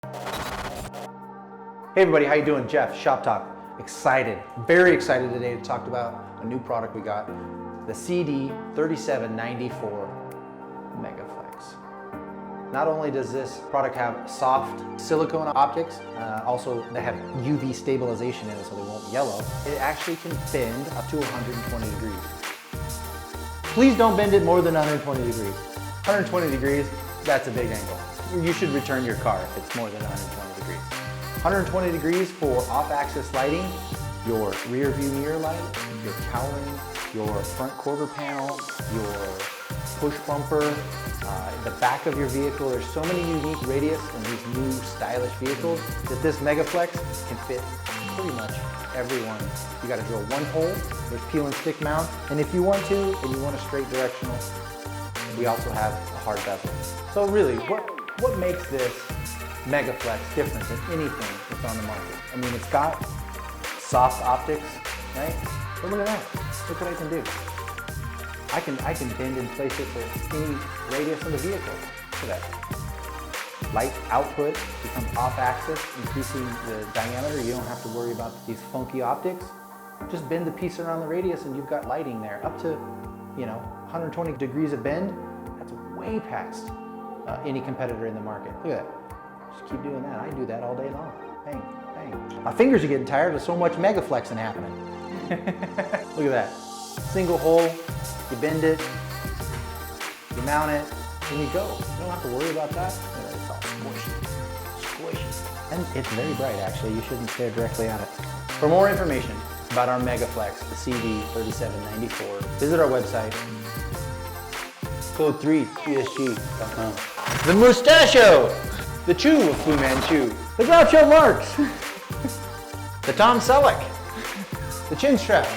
Hey everybody, how you doing? Jeff, Shop Talk. Excited, very excited today to talk about a new product we got, the CD3794 MegaFlex. Not only does this product have soft silicone optics, also they have UV stabilization in it so they won't yellow. It actually can bend up to 120 degrees. Please don't bend it more than 120 degrees. 120 degrees, that's a big angle. You should return your car if it's more than 120 degrees. 120 degrees for off-axis lighting, your rear view mirror light, your cowling, your front quarter panel, your push bumper, the back of your vehicle. There's so many unique radius in these new stylish vehicles that this MegaFlex can fit pretty much everyone. You gotta drill one hole, there's peel and stick mount, and if you want to, and you want a straight directional, we also have a hard bezel. So really, what makes this MegaFlex different than anything that's on the market? I mean, it's got soft optics, right? But look at that. Look what I can do. I can bend and place it to any radius of the vehicle. Look at that. Light output becomes off-axis, increasing the diameter. You don't have to worry about these funky optics. Just bend the piece around the radius and you've got lighting there. Up to, 120 degrees of bend. That's way past any competitor in the market. Look at that. Just keep doing that. I do that all day long. Bang, bang. My fingers are getting tired of so much MegaFlexing happening. Look at that. Single hole, you bend it, you mount it, and you go. You don't have to worry about that. It's all squishy. Squishy. And it's very bright, actually. You shouldn't stare directly at it. For more information about our MegaFlex, the CD3794, visit our website, code3esg.com. The Mustachio! The Chew of Fu Manchu, the Groucho Marx, the Tom Selleck, the Chin Strap,